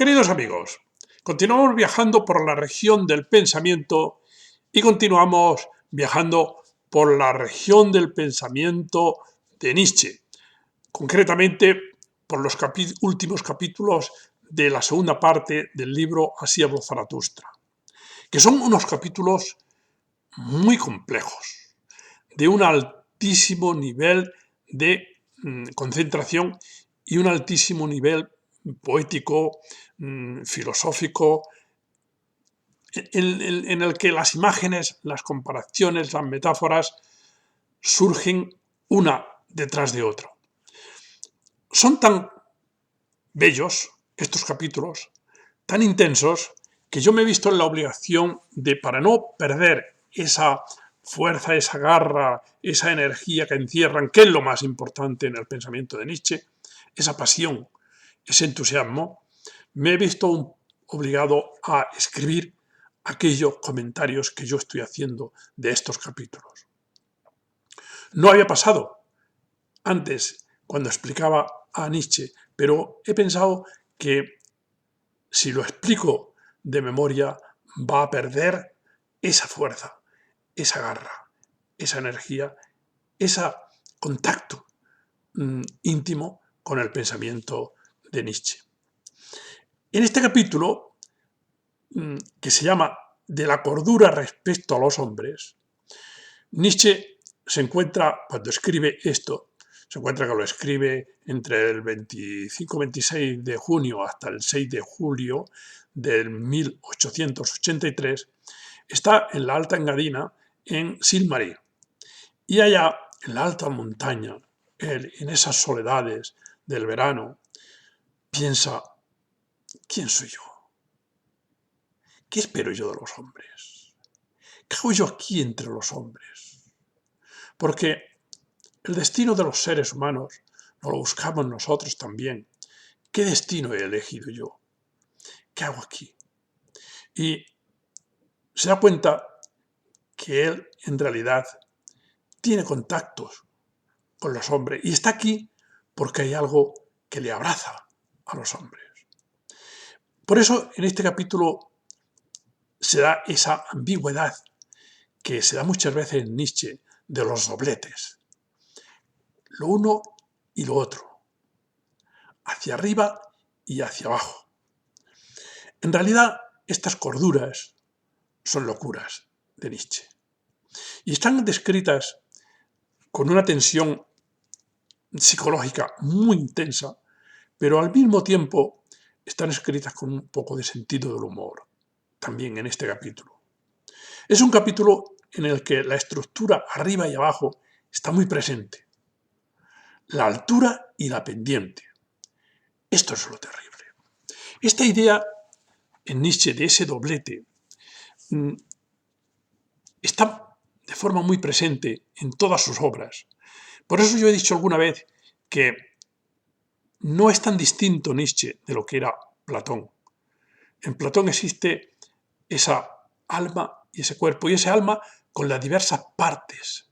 Queridos amigos, continuamos viajando por la región del pensamiento y continuamos viajando por la región del pensamiento de Nietzsche, concretamente por los últimos capítulos de la segunda parte del libro Así habló Zaratustra, que son unos capítulos muy complejos, de un altísimo nivel de concentración y un altísimo nivel poético, filosófico, en el que las imágenes, las comparaciones, las metáforas surgen una detrás de otra. Son tan bellos estos capítulos, tan intensos, que yo me he visto en la obligación de, para no perder esa fuerza, esa garra, esa energía que encierran, que es lo más importante en el pensamiento de Nietzsche, esa pasión, ese entusiasmo, me he visto obligado a escribir aquellos comentarios que yo estoy haciendo de estos capítulos. No había pasado antes cuando explicaba a Nietzsche, pero he pensado que si lo explico de memoria va a perder esa fuerza, esa garra, esa energía, ese contacto íntimo con el pensamiento de Nietzsche. En este capítulo, que se llama De la cordura respecto a los hombres, Nietzsche se encuentra, cuando escribe esto, se encuentra que lo escribe entre el 25-26 de junio hasta el 6 de julio del 1883, está en la Alta Engadina, en Sils-Maria. Y allá, en la alta montaña, él, en esas soledades del verano, piensa, ¿quién soy yo? ¿Qué espero yo de los hombres? ¿Qué hago yo aquí entre los hombres? Porque el destino de los seres humanos no lo buscamos nosotros también. ¿Qué destino he elegido yo? ¿Qué hago aquí? Y se da cuenta que él, en realidad, tiene contactos con los hombres y está aquí porque hay algo que le abraza a los hombres. Por eso, en este capítulo se da esa ambigüedad que se da muchas veces en Nietzsche de los dobletes. Lo uno y lo otro. Hacia arriba y hacia abajo. En realidad, estas corduras son locuras de Nietzsche. Y están descritas con una tensión psicológica muy intensa, pero al mismo tiempo están escritas con un poco de sentido del humor, también en este capítulo. Es un capítulo en el que la estructura arriba y abajo está muy presente. La altura y la pendiente. Esto es lo terrible. Esta idea en Nietzsche de ese doblete está de forma muy presente en todas sus obras. Por eso yo he dicho alguna vez que no es tan distinto Nietzsche de lo que era Platón. En Platón existe esa alma y ese cuerpo, y ese alma con las diversas partes,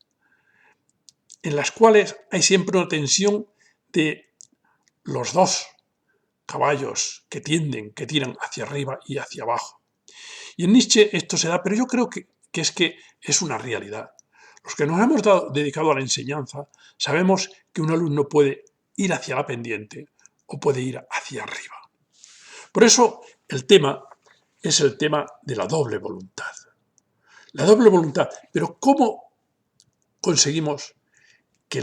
en las cuales hay siempre una tensión de los dos caballos que tiran hacia arriba y hacia abajo. Y en Nietzsche esto se da, pero yo creo que es una realidad. Los que nos hemos dedicado a la enseñanza sabemos que un alumno puede ir hacia la pendiente o puede ir hacia arriba. Por eso el tema es el tema de la doble voluntad. La doble voluntad. Pero ¿cómo conseguimos que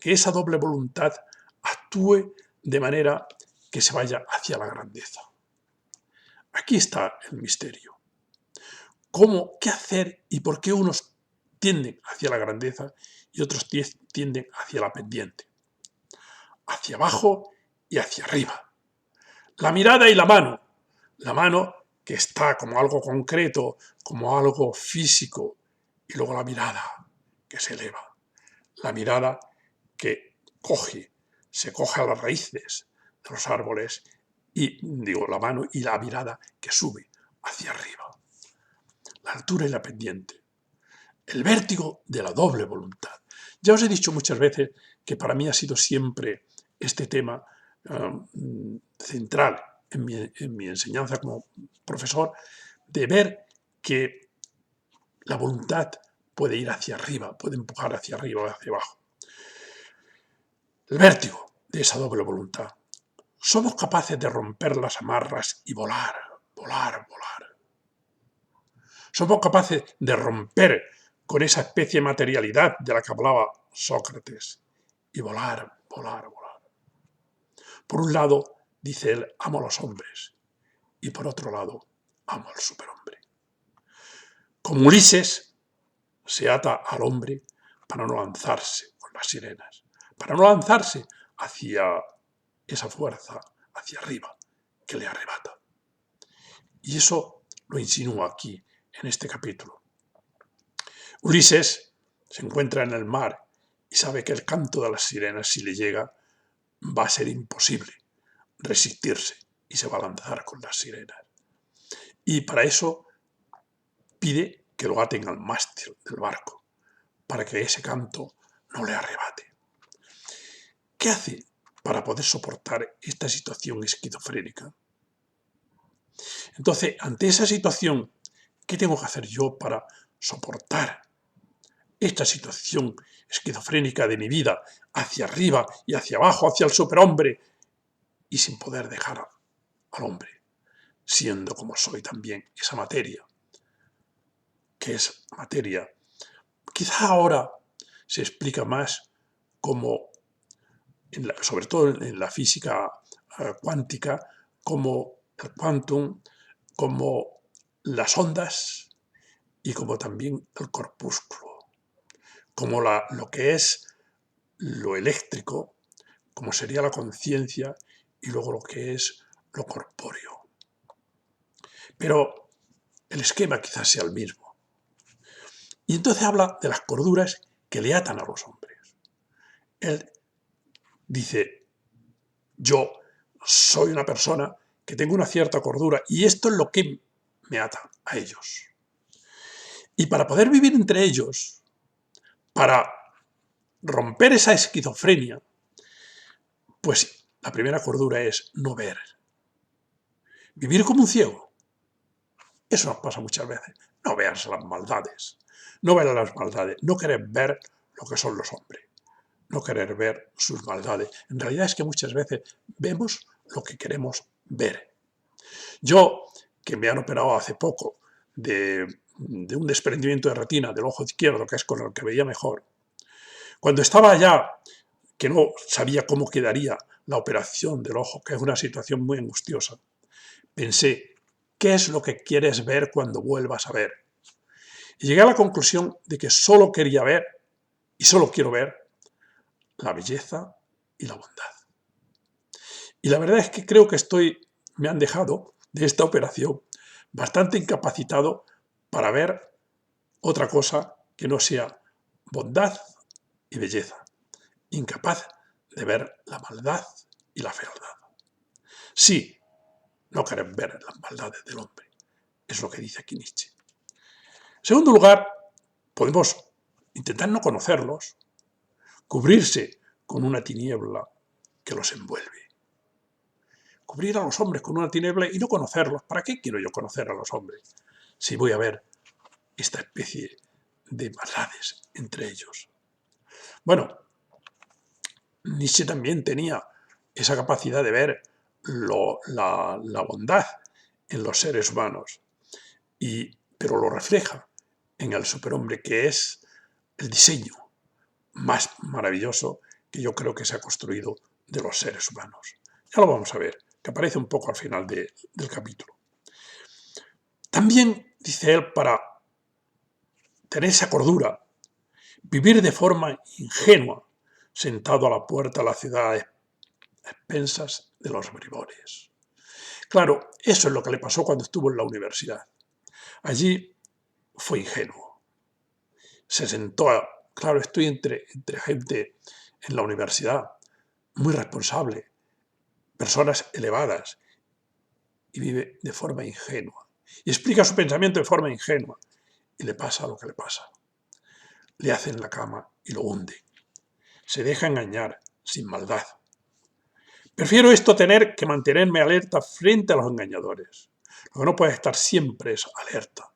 esa doble voluntad actúe de manera que se vaya hacia la grandeza? Aquí está el misterio. ¿Qué hacer y por qué unos tienden hacia la grandeza y otros tienden hacia la pendiente? Hacia abajo y hacia arriba. La mirada y la mano. La mano que está como algo concreto, como algo físico, y luego la mirada que se eleva. La mirada que se coge a las raíces de los árboles, la mano y la mirada que sube hacia arriba. La altura y la pendiente. El vértigo de la doble voluntad. Ya os he dicho muchas veces que para mí ha sido siempre este tema central en mi enseñanza como profesor, de ver que la voluntad puede ir hacia arriba, puede empujar hacia arriba o hacia abajo. El vértigo de esa doble voluntad. Somos capaces de romper las amarras y volar, volar, volar. Somos capaces de romper con esa especie de materialidad de la que hablaba Sócrates y volar, volar, volar. Por un lado, dice él, amo a los hombres y por otro lado, amo al superhombre. Como Ulises se ata al hombre para no lanzarse con las sirenas, para no lanzarse hacia esa fuerza, hacia arriba, que le arrebata. Y eso lo insinúa aquí, en este capítulo. Ulises se encuentra en el mar y sabe que el canto de las sirenas, si le llega, va a ser imposible resistirse y se va a lanzar con las sirenas. Y para eso pide que lo aten al mástil del barco, para que ese canto no le arrebate. ¿Qué hace para poder soportar esta situación esquizofrénica? Entonces, ante esa situación, ¿qué tengo que hacer yo para soportar esta situación esquizofrénica de mi vida hacia arriba y hacia abajo, hacia el superhombre, y sin poder dejar al hombre, siendo como soy también esa materia, que es materia? Quizá ahora se explica más como, sobre todo en la física cuántica, como el quantum, como las ondas y como también el corpúsculo, como lo que es lo eléctrico, como sería la conciencia, y luego lo que es lo corpóreo. Pero el esquema quizás sea el mismo. Y entonces habla de las corduras que le atan a los hombres. Él dice, yo soy una persona que tengo una cierta cordura y esto es lo que me ata a ellos. Y para poder vivir entre ellos, para romper esa esquizofrenia, pues la primera cordura es no ver. Vivir como un ciego. Eso nos pasa muchas veces. No veas las maldades. No ver las maldades. No querer ver lo que son los hombres. No querer ver sus maldades. En realidad es que muchas veces vemos lo que queremos ver. Yo, que me han operado hace poco de un desprendimiento de retina del ojo izquierdo, que es con el que veía mejor, cuando estaba allá, que no sabía cómo quedaría la operación del ojo, que es una situación muy angustiosa, pensé, ¿qué es lo que quieres ver cuando vuelvas a ver? Y llegué a la conclusión de que solo quería ver, y solo quiero ver, la belleza y la bondad. Y la verdad es que creo que me han dejado de esta operación bastante incapacitado para ver otra cosa que no sea bondad y belleza. Incapaz de ver la maldad y la fealdad. Sí, no querer ver las maldades del hombre. Es lo que dice aquí Nietzsche. En segundo lugar, podemos intentar no conocerlos, cubrirse con una tiniebla que los envuelve. Cubrir a los hombres con una tiniebla y no conocerlos. ¿Para qué quiero yo conocer a los hombres si voy a ver esta especie de maldades entre ellos? Bueno, Nietzsche también tenía esa capacidad de ver la bondad en los seres humanos, pero lo refleja en el superhombre, que es el diseño más maravilloso que yo creo que se ha construido de los seres humanos. Ya lo vamos a ver, que aparece un poco al final del capítulo. También, dice él, para tener esa cordura, vivir de forma ingenua, sentado a la puerta de la ciudad a expensas de los bribones. Claro, eso es lo que le pasó cuando estuvo en la universidad. Allí fue ingenuo. Se sentó claro, estoy entre gente en la universidad muy responsable, personas elevadas, y vive de forma ingenua. Y explica su pensamiento de forma ingenua. Y le pasa lo que le pasa. Le hacen la cama y lo hunden. Se deja engañar sin maldad. Prefiero esto a tener que mantenerme alerta frente a los engañadores. Lo que no puedes estar siempre es alerta,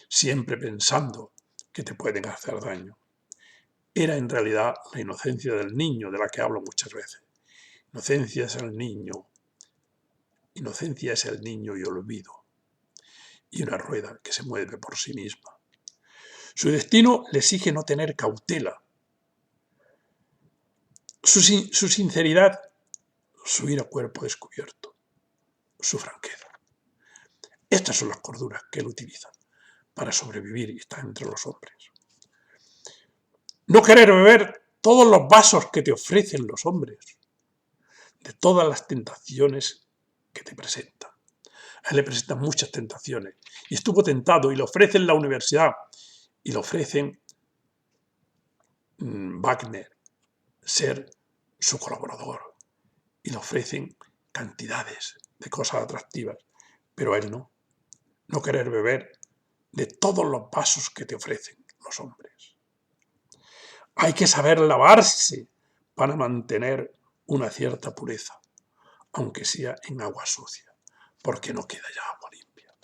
siempre pensando que te pueden hacer daño. Era en realidad la inocencia del niño de la que hablo muchas veces. Inocencia es el niño. Inocencia es el niño y olvido. Y una rueda que se mueve por sí misma. Su destino le exige no tener cautela. Su sinceridad, su ir a cuerpo descubierto, su franqueza. Estas son las corduras que él utiliza para sobrevivir y estar entre los hombres. No querer beber todos los vasos que te ofrecen los hombres, de todas las tentaciones que te presentan. A él le presentan muchas tentaciones y estuvo tentado y le ofrecen la universidad y le ofrecen Wagner ser su colaborador y le ofrecen cantidades de cosas atractivas, pero a él no querer beber de todos los vasos que te ofrecen los hombres. Hay que saber lavarse para mantener una cierta pureza, aunque sea en agua sucia, porque no queda ya agua limpia.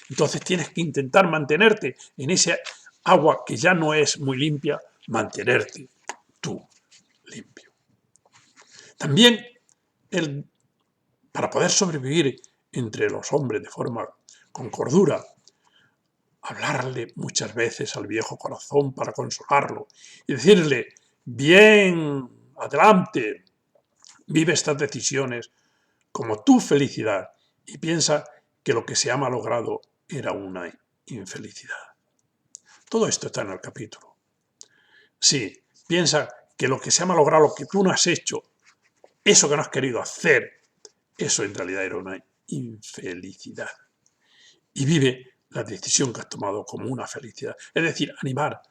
Entonces tienes que intentar mantenerte en ese agua que ya no es muy limpia, mantenerte tú limpio. También para poder sobrevivir entre los hombres de forma con cordura, hablarle muchas veces al viejo corazón para consolarlo y decirle, bien, adelante, vive estas decisiones como tu felicidad y piensa que lo que se ha malogrado era una infelicidad. Todo esto está en el capítulo. Sí, piensa que lo que se ha malogrado, lo que tú no has hecho, eso que no has querido hacer, eso en realidad era una infelicidad. Y vive la decisión que has tomado como una felicidad. Es decir, animar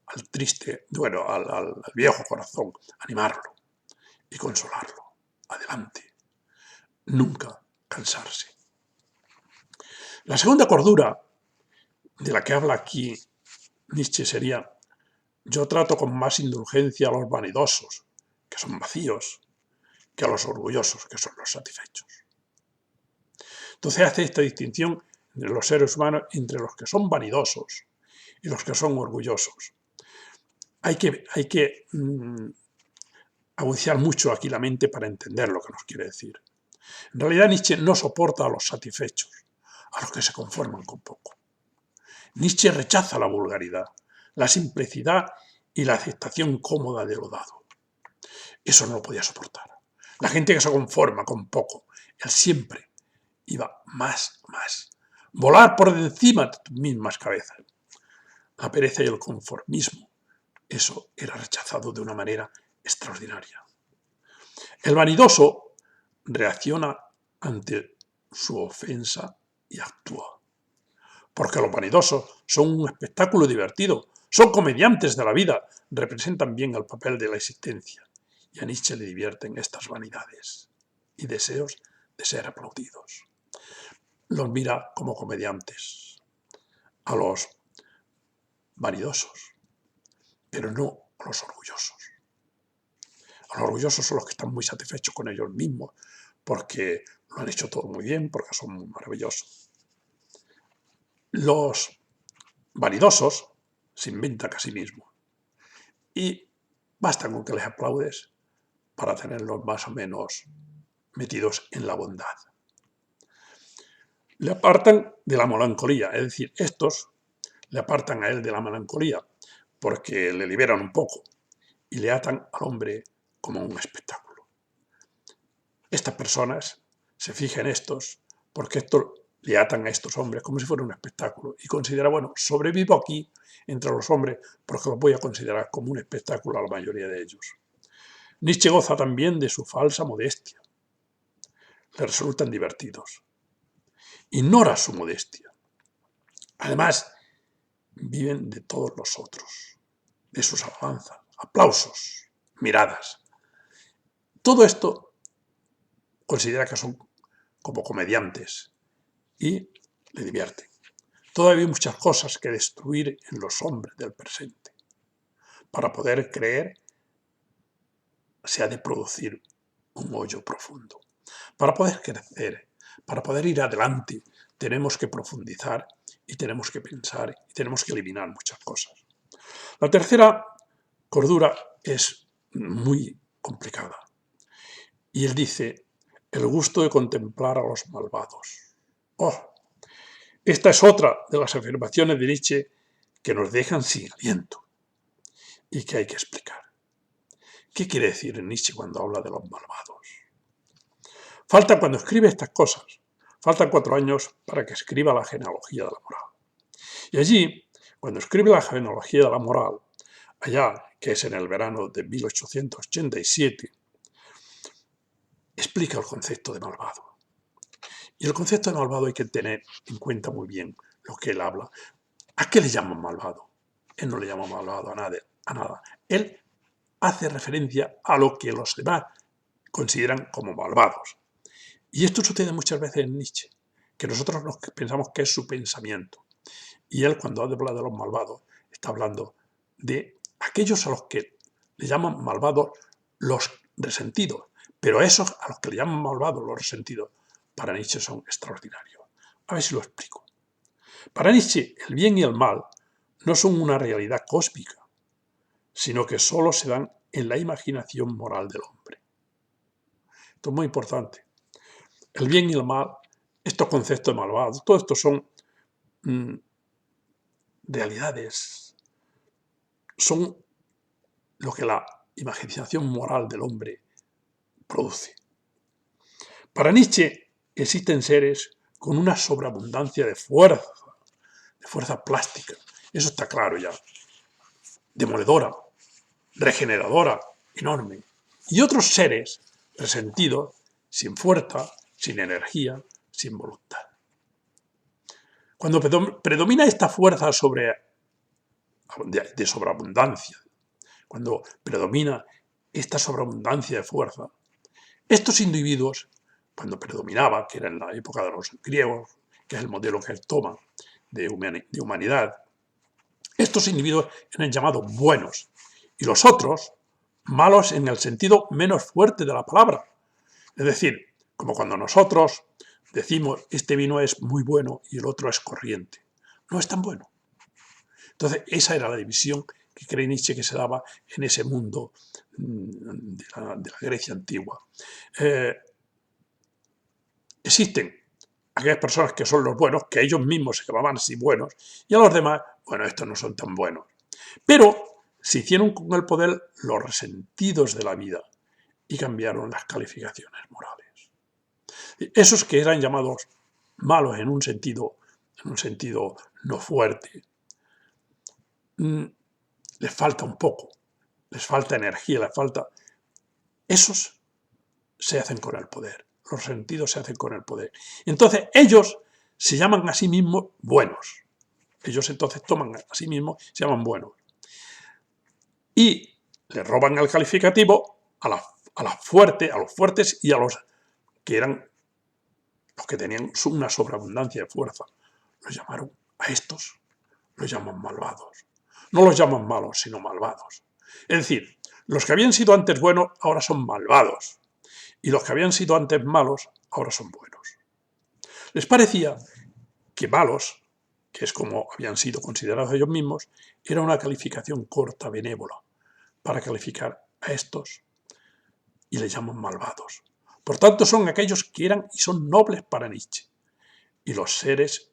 al triste, bueno, al viejo corazón, animarlo y consolarlo. Adelante. Nunca cansarse. La segunda cordura de la que habla aquí Nietzsche sería: yo trato con más indulgencia a los vanidosos, que son vacíos, que a los orgullosos, que son los satisfechos. Entonces hace esta distinción entre los seres humanos, entre los que son vanidosos y los que son orgullosos. Hay que agudizar mucho aquí la mente para entender lo que nos quiere decir. En realidad Nietzsche no soporta a los satisfechos, a los que se conforman con poco. Nietzsche rechaza la vulgaridad, la simplicidad y la aceptación cómoda de lo dado. Eso no lo podía soportar. La gente que se conforma con poco, él siempre iba más. Volar por encima de tus mismas cabezas. La pereza y el conformismo, eso era rechazado de una manera extraordinaria. El vanidoso reacciona ante su ofensa y actúa. Porque los vanidosos son un espectáculo divertido, son comediantes de la vida, representan bien el papel de la existencia. Y a Nietzsche le divierten estas vanidades y deseos de ser aplaudidos. Los mira como comediantes a los vanidosos, pero no a los orgullosos. A los orgullosos son los que están muy satisfechos con ellos mismos, porque lo han hecho todo muy bien, porque son muy maravillosos. Los vanidosos se inventan a sí mismos y basta con que les aplaudes para tenerlos más o menos metidos en la bondad. Le apartan de la melancolía, es decir, estos le apartan a él de la melancolía porque le liberan un poco y le atan al hombre como un espectáculo. Estas personas se fijan en estos porque estos le atan a estos hombres como si fuera un espectáculo y considera, bueno, sobrevivo aquí entre los hombres porque los voy a considerar como un espectáculo a la mayoría de ellos. Nietzsche goza también de su falsa modestia. Le resultan divertidos. Ignora su modestia. Además, viven de todos los otros, de sus alabanzas, aplausos, miradas. Todo esto considera que son como comediantes y le divierten. Todavía hay muchas cosas que destruir en los hombres del presente. Para poder creer se ha de producir un hoyo profundo. Para poder crecer, para poder ir adelante, tenemos que profundizar y tenemos que pensar y tenemos que eliminar muchas cosas. La tercera cordura es muy complicada. Y él dice, el gusto de contemplar a los malvados. ¡Oh! Esta es otra de las afirmaciones de Nietzsche que nos dejan sin aliento y que hay que explicar. ¿Qué quiere decir Nietzsche cuando habla de los malvados? Falta cuando escribe estas cosas, faltan 4 años para que escriba la genealogía de la moral. Y allí, cuando escribe la genealogía de la moral, allá, que es en el verano de 1887, explica el concepto de malvado. Y el concepto de malvado hay que tener en cuenta muy bien lo que él habla. ¿A qué le llaman malvado? Él no le llama malvado a nada. Él hace referencia a lo que los demás consideran como malvados. Y esto sucede muchas veces en Nietzsche, que nosotros pensamos que es su pensamiento. Y él, cuando habla de los malvados, está hablando de aquellos a los que le llaman malvados los resentidos. Pero esos a los que le llaman malvados los resentidos, para Nietzsche son extraordinarios. A ver si lo explico. Para Nietzsche, el bien y el mal no son una realidad cósmica, sino que solo se dan en la imaginación moral del hombre. Esto es muy importante. El bien y el mal, estos conceptos de malvado, todo esto son realidades, son lo que la imaginación moral del hombre produce. Para Nietzsche existen seres con una sobreabundancia de fuerza plástica, eso está claro ya, demoledora, regeneradora, enorme. Y otros seres resentidos, sin fuerza, sin energía, sin voluntad. Cuando predomina esta fuerza de sobreabundancia, cuando predomina esta sobreabundancia de fuerza, estos individuos, cuando predominaba, que era en la época de los griegos, que es el modelo que él toma de humanidad, estos individuos eran llamados buenos y los otros malos en el sentido menos fuerte de la palabra. Es decir, como cuando nosotros decimos este vino es muy bueno y el otro es corriente. No es tan bueno. Entonces, esa era la división que cree Nietzsche que se daba en ese mundo de la Grecia antigua. Existen aquellas personas que son los buenos, que ellos mismos se llamaban así buenos, y a los demás, bueno, estos no son tan buenos. Pero se hicieron con el poder los resentidos de la vida y cambiaron las calificaciones morales. Esos que eran llamados malos en un sentido no fuerte, les falta un poco, les falta energía, les falta... Esos se hacen con el poder, los sentidos se hacen con el poder. Entonces ellos se llaman a sí mismos buenos. Ellos entonces toman a sí mismos, se llaman buenos. Y le roban el calificativo a los fuertes y a los que eran los que tenían una sobreabundancia de fuerza. Los llamaron a estos, los llaman malvados. No los llaman malos, sino malvados. Es decir, los que habían sido antes buenos ahora son malvados. Y los que habían sido antes malos ahora son buenos. Les parecía que malos, que es como habían sido considerados ellos mismos, era una calificación corta, benévola, para calificar a estos, y les llaman malvados. Por tanto, son aquellos que eran y son nobles para Nietzsche, y los seres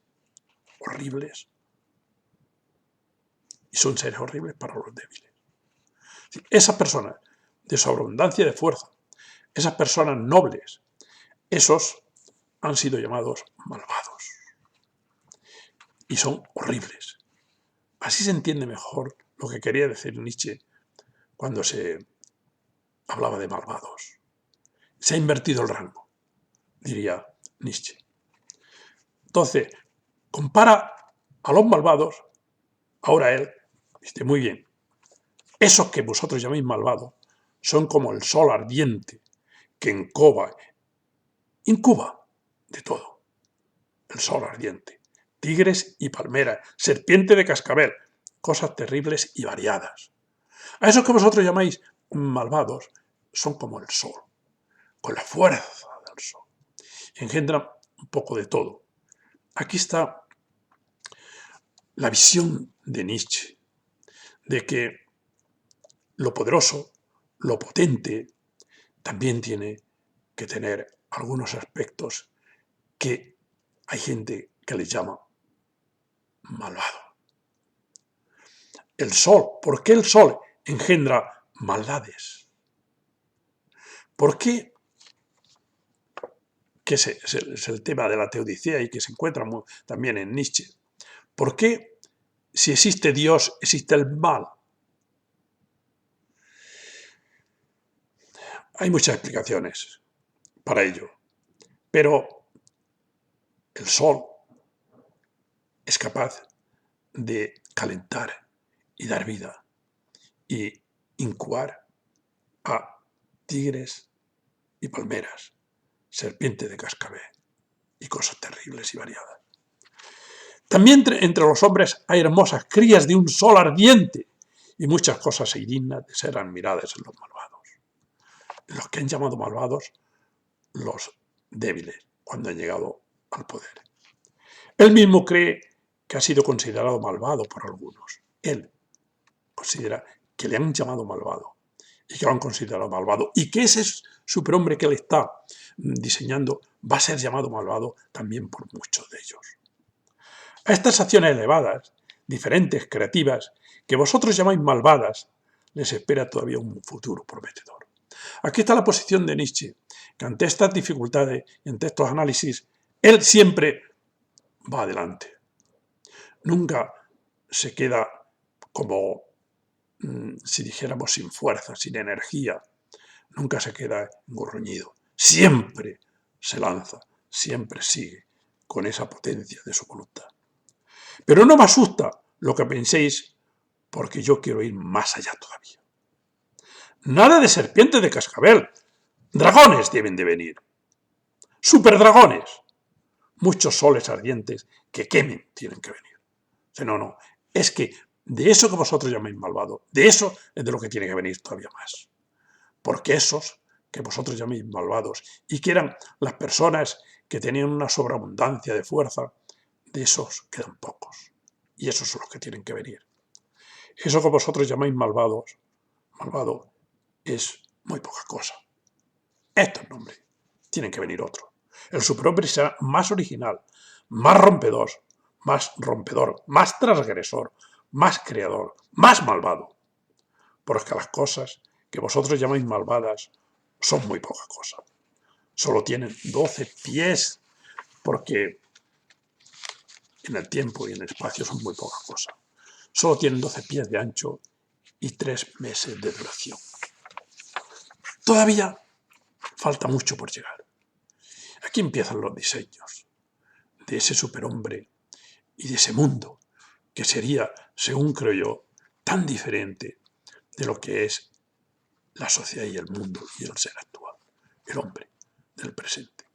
horribles, y son seres horribles para los débiles. Esas personas de sobreabundancia de fuerza, esas personas nobles, esos han sido llamados malvados. Y son horribles. Así se entiende mejor lo que quería decir Nietzsche cuando se hablaba de malvados. Se ha invertido el rango, diría Nietzsche. Entonces, compara a los malvados, ahora él dice, muy bien, esos que vosotros llamáis malvados son como el sol ardiente que incuba de todo. El sol ardiente, tigres y palmeras, serpiente de cascabel, cosas terribles y variadas. A esos que vosotros llamáis malvados son como el sol. con la fuerza del sol. Engendra un poco de todo. Aquí está la visión de Nietzsche, de que lo poderoso, lo potente, también tiene que tener algunos aspectos que hay gente que les llama malvado. El sol, ¿por qué el sol engendra maldades? ¿Por qué? Que es el tema de la teodicea y que se encuentra también en Nietzsche. ¿Por qué, si existe Dios, existe el mal? Hay muchas explicaciones para ello, pero el sol es capaz de calentar y dar vida y incubar a tigres y palmeras, serpiente de cascabel y cosas terribles y variadas. También entre los hombres hay hermosas crías de un sol ardiente y muchas cosas indignas de ser admiradas en los malvados. Los que han llamado malvados los débiles cuando han llegado al poder. Él mismo cree que ha sido considerado malvado por algunos. Él considera que le han llamado malvado y que lo han considerado malvado y que ese superhombre que él está diseñando va a ser llamado malvado también por muchos de ellos. A estas acciones elevadas, diferentes, creativas, que vosotros llamáis malvadas, les espera todavía un futuro prometedor. Aquí está la posición de Nietzsche, que ante estas dificultades y ante estos análisis, él siempre va adelante. Nunca se queda como, si dijéramos, sin fuerza, sin energía. Nunca se queda engorroñido. Siempre se lanza, siempre sigue con esa potencia de su voluntad. Pero no me asusta lo que penséis, porque yo quiero ir más allá todavía. Nada de serpientes de cascabel. Dragones deben de venir. Superdragones. Muchos soles ardientes que quemen tienen que venir. No, es que de eso que vosotros llamáis malvado, de eso es de lo que tiene que venir todavía más. Porque esos que vosotros llamáis malvados y que eran las personas que tenían una sobreabundancia de fuerza, de esos quedan pocos. Y esos son los que tienen que venir. Eso que vosotros llamáis malvado es muy poca cosa. Estos nombres tienen que venir otros. El superhombre será más original, más rompedor, más transgresor, más creador, más malvado. Porque las cosas que vosotros llamáis malvadas son muy poca cosa. Solo tienen 12 pies, porque en el tiempo y en el espacio son muy poca cosa. Solo tienen 12 pies de ancho y 3 meses de duración. Todavía falta mucho por llegar. Aquí empiezan los diseños de ese superhombre y de ese mundo que sería, según creo yo, tan diferente de lo que es la sociedad y el mundo y el ser actual, el hombre del presente.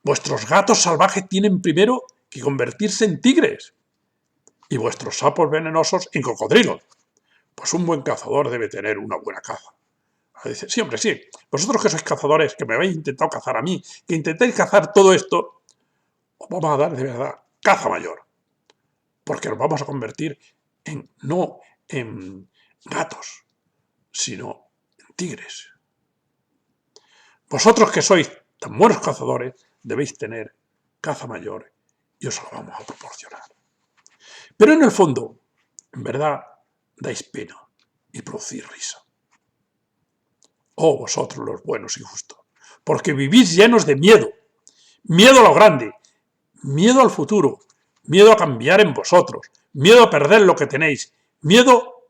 Vuestros gatos salvajes tienen primero que convertirse en tigres y vuestros sapos venenosos en cocodrilos. Pues un buen cazador debe tener una buena caza. Dice, sí, hombre, sí. Vosotros que sois cazadores, que me habéis intentado cazar a mí, que intentéis cazar todo esto, os vamos a dar de verdad caza mayor. Porque nos vamos a convertir no en gatos, sino en tigres. Vosotros que sois tan buenos cazadores, debéis tener caza mayor y os la vamos a proporcionar. Pero en el fondo, en verdad, dais pena y producís risa. Oh, vosotros los buenos y justos, porque vivís llenos de miedo, miedo a lo grande, miedo al futuro, miedo a cambiar en vosotros, miedo a perder lo que tenéis, miedo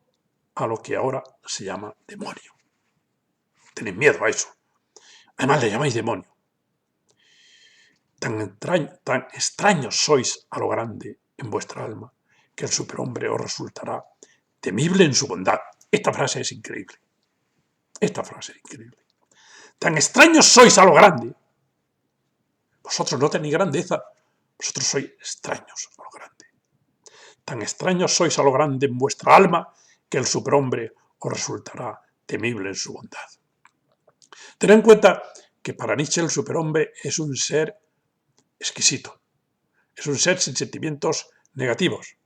a lo que ahora se llama demonio. Tenéis miedo a eso. Además le llamáis demonio. Tan extraños sois a lo grande en vuestra alma, que el superhombre os resultará temible en su bondad. Esta frase es increíble. Esta frase es increíble. Tan extraños sois a lo grande. Vosotros no tenéis grandeza, vosotros sois extraños a lo grande. Tan extraños sois a lo grande en vuestra alma, que el superhombre os resultará temible en su bondad. Ten en cuenta que para Nietzsche el superhombre es un ser exquisito, es un ser sin sentimientos negativos.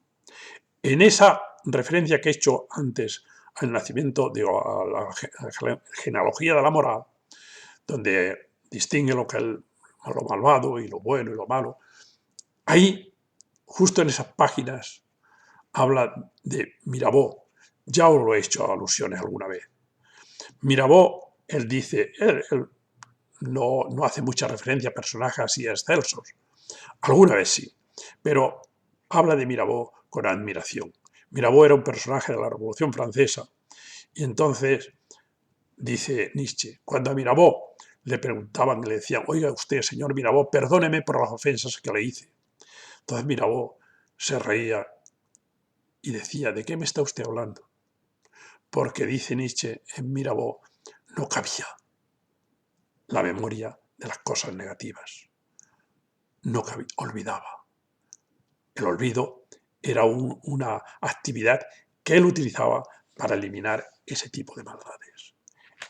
En esa referencia que he hecho antes al nacimiento, a la genealogía de la moral, donde distingue lo malvado y lo bueno y lo malo, ahí, justo en esas páginas, habla de Mirabeau. Ya os lo he hecho alusiones alguna vez. Mirabeau, él dice, él no hace mucha referencia a personajes así excelsos. Alguna vez sí, pero habla de Mirabeau con admiración. Mirabeau era un personaje de la Revolución Francesa y entonces, dice Nietzsche, cuando a Mirabeau le preguntaban, le decían, oiga usted, señor Mirabeau, perdóneme por las ofensas que le hice. Entonces Mirabeau se reía y decía, ¿de qué me está usted hablando? Porque, dice Nietzsche, en Mirabeau no cabía la memoria de las cosas negativas. No cabía, olvidaba. El olvido era una actividad que él utilizaba para eliminar ese tipo de maldades.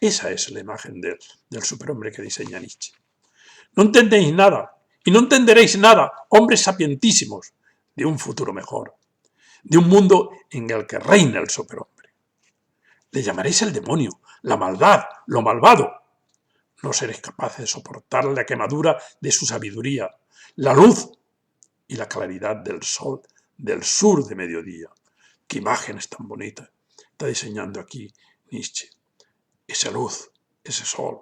Esa es la imagen del superhombre que diseña Nietzsche. No entendéis nada, y no entenderéis nada, hombres sapientísimos, de un futuro mejor, de un mundo en el que reina el superhombre. Le llamaréis el demonio, la maldad, lo malvado. No seréis capaces de soportar la quemadura de su sabiduría, la luz y la claridad del sol del sur de mediodía. ¡Qué imágenes tan bonitas está diseñando aquí Nietzsche! Esa luz, ese sol,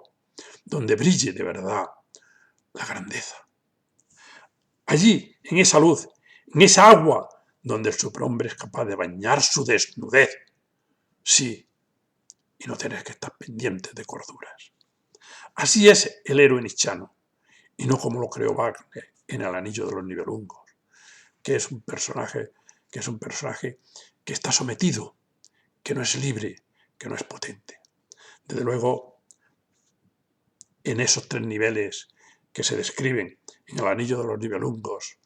donde brille de verdad la grandeza. Allí, en esa luz, en esa agua, donde el superhombre es capaz de bañar su desnudez, sí, y no tener que estar pendiente de corduras. Así es el héroe nietzscheano, y no como lo creó Wagner en El anillo de los Nibelungos, que es un personaje que está sometido, que no es libre, que no es potente. Desde luego, en esos tres niveles que se describen en El anillo de los Nibelungos,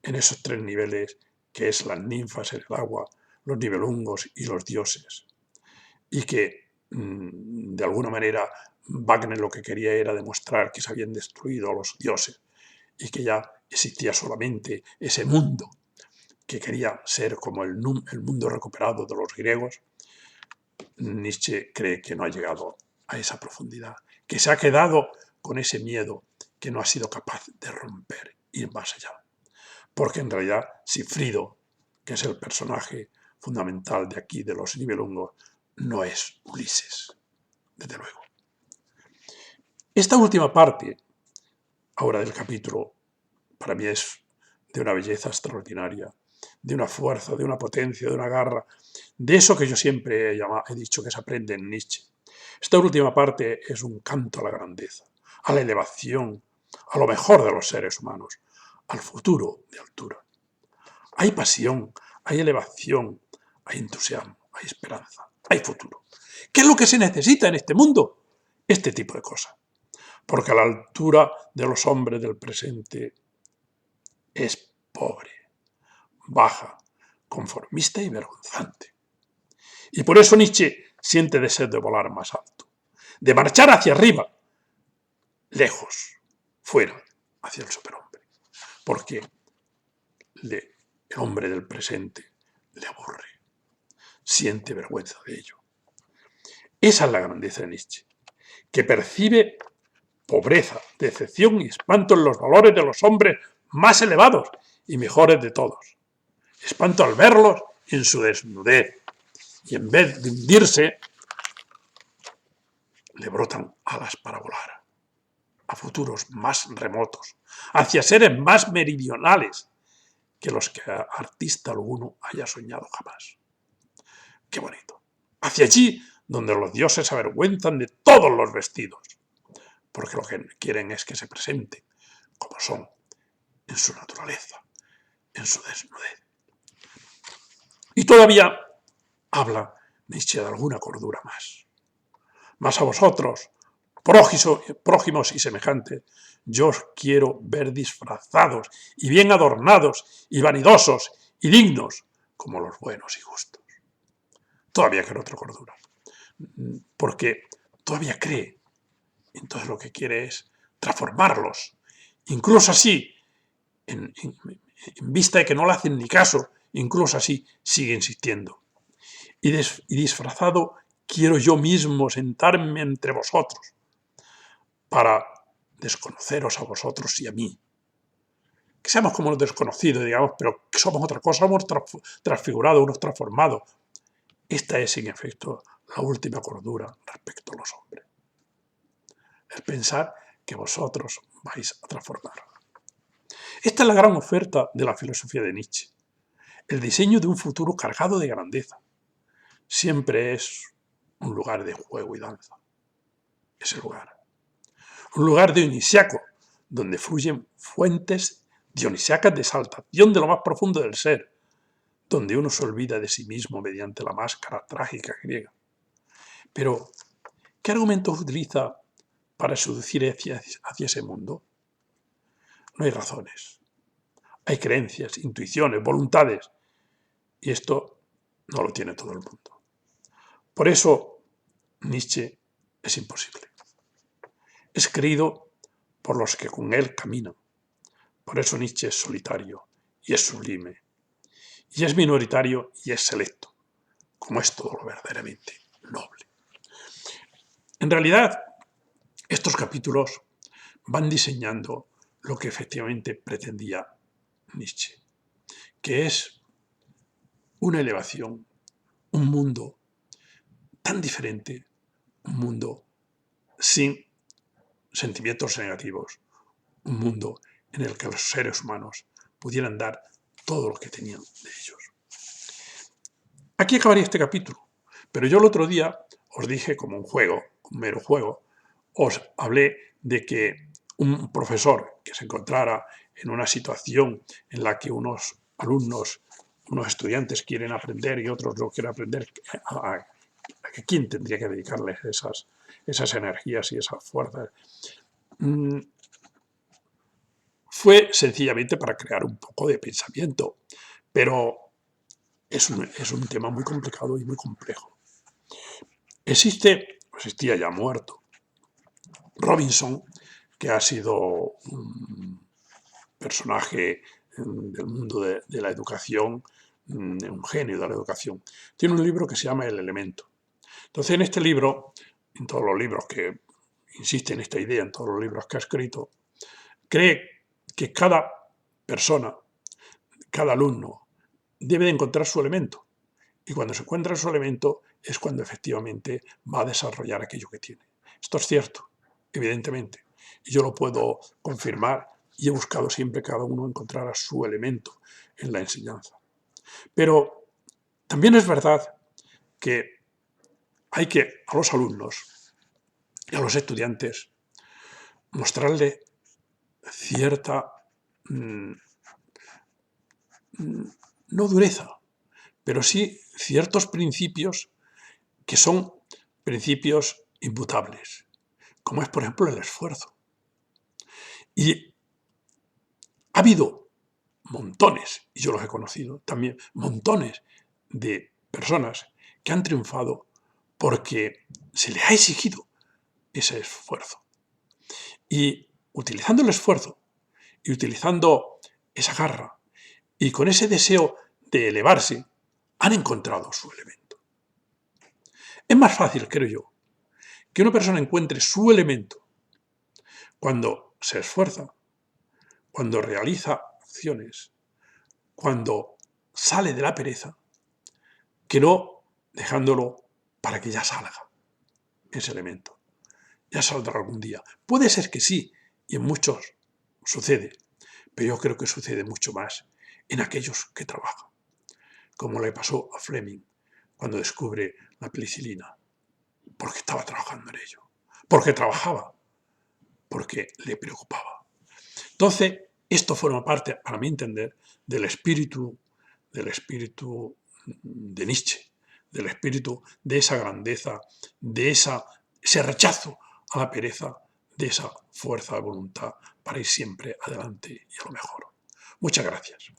en esos tres niveles que es las ninfas en el agua, los nibelungos y los dioses, y que de alguna manera Wagner lo que quería era demostrar que se habían destruido los dioses y que ya existía solamente ese mundo que quería ser como el mundo recuperado de los griegos. Nietzsche cree que no ha llegado a esa profundidad, que se ha quedado con ese miedo que no ha sido capaz de romper, ir más allá. Porque en realidad Sigfrido, que es el personaje fundamental de aquí, de los Nibelungos, no es Ulises, desde luego. Esta última parte, ahora del capítulo, para mí es de una belleza extraordinaria, de una fuerza, de una potencia, de una garra, de eso que yo siempre he dicho que se aprende en Nietzsche. Esta última parte es un canto a la grandeza, a la elevación, a lo mejor de los seres humanos, al futuro de altura. Hay pasión, hay elevación, hay entusiasmo, hay esperanza, hay futuro. ¿Qué es lo que se necesita en este mundo? Este tipo de cosas. Porque a la altura de los hombres del presente es pobre, baja, conformista y vergonzante. Y por eso Nietzsche siente deseo de volar más alto, de marchar hacia arriba, lejos, fuera, hacia el superhombre. Porque el hombre del presente le aburre, siente vergüenza de ello. Esa es la grandeza de Nietzsche, que percibe pobreza, decepción y espanto en los valores de los hombres más elevados y mejores de todos. Espanto al verlos en su desnudez, y en vez de hundirse, le brotan alas para volar a futuros más remotos, hacia seres más meridionales que los que artista alguno haya soñado jamás. ¡Qué bonito! Hacia allí donde los dioses se avergüenzan de todos los vestidos, porque lo que quieren es que se presenten como son, en su naturaleza, en su desnudez. Y todavía habla Nietzsche de alguna cordura más. Mas a vosotros, prójimos y semejantes, yo os quiero ver disfrazados y bien adornados y vanidosos y dignos como los buenos y justos. Todavía quiero otra cordura, porque todavía cree Entonces lo que quiere es transformarlos. Incluso así, en vista de que no le hacen ni caso, incluso así sigue insistiendo. Y disfrazado quiero yo mismo sentarme entre vosotros para desconoceros a vosotros y a mí. Que seamos como los desconocidos, digamos, pero que somos otra cosa, somos transfigurados, unos transformados. Esta es, en efecto, la última cordura respecto a los hombres. Es pensar que vosotros vais a transformar. Esta es la gran oferta de la filosofía de Nietzsche. El diseño de un futuro cargado de grandeza. Siempre es un lugar de juego y danza. Ese lugar. Un lugar dionisiaco, donde fluyen fuentes dionisíacas de exaltación de lo más profundo del ser, donde uno se olvida de sí mismo mediante la máscara trágica griega. Pero, ¿qué argumentos utiliza para seducir hacia ese mundo? No hay razones. Hay creencias, intuiciones, voluntades. Y esto no lo tiene todo el mundo. Por eso, Nietzsche es imposible. Es querido por los que con él caminan. Por eso Nietzsche es solitario y es sublime. Y es minoritario y es selecto, como es todo lo verdaderamente noble. En realidad, estos capítulos van diseñando lo que efectivamente pretendía Nietzsche, que es una elevación, un mundo tan diferente, un mundo sin sentimientos negativos, un mundo en el que los seres humanos pudieran dar todo lo que tenían de ellos. Aquí acabaría este capítulo, pero yo el otro día os dije como un juego, un mero juego, os hablé de que un profesor que se encontrara en una situación en la que unos alumnos, unos estudiantes quieren aprender y otros no quieren aprender, ¿a quién tendría que dedicarles esas energías y esas fuerzas? Fue sencillamente para crear un poco de pensamiento, pero es un tema muy complicado y muy complejo. Existía ya muerto, Robinson, que ha sido un personaje del mundo de la educación, un genio de la educación. Tiene un libro que se llama El Elemento. Entonces, en este libro, en todos los libros que insiste en esta idea, en todos los libros que ha escrito, cree que cada persona, cada alumno, debe de encontrar su elemento. Y cuando se encuentra su elemento es cuando efectivamente va a desarrollar aquello que tiene. Esto es cierto, evidentemente. Y yo lo puedo confirmar y he buscado siempre que cada uno encontrara su elemento en la enseñanza. Pero también es verdad que hay que a los alumnos y a los estudiantes mostrarle cierta, no dureza, pero sí ciertos principios que son principios imputables, como es, por ejemplo, el esfuerzo. Y ha habido montones, y yo los he conocido también, montones de personas que han triunfado porque se les ha exigido ese esfuerzo. Y utilizando el esfuerzo y utilizando esa garra y con ese deseo de elevarse, han encontrado su elemento. Es más fácil, creo yo, que una persona encuentre su elemento cuando se esfuerza, cuando realiza acciones, cuando sale de la pereza, que no dejándolo para que ya salga ese elemento. Ya saldrá algún día. Puede ser que sí, y en muchos sucede, pero yo creo que sucede mucho más en aquellos que trabajan, como le pasó a Fleming cuando descubre la penicilina, porque estaba trabajando en ello, porque trabajaba, porque le preocupaba. Entonces, esto forma parte, para mi entender, del espíritu de Nietzsche, del espíritu de esa grandeza, de ese rechazo a la pereza, de esa fuerza de voluntad para ir siempre adelante y a lo mejor. Muchas gracias.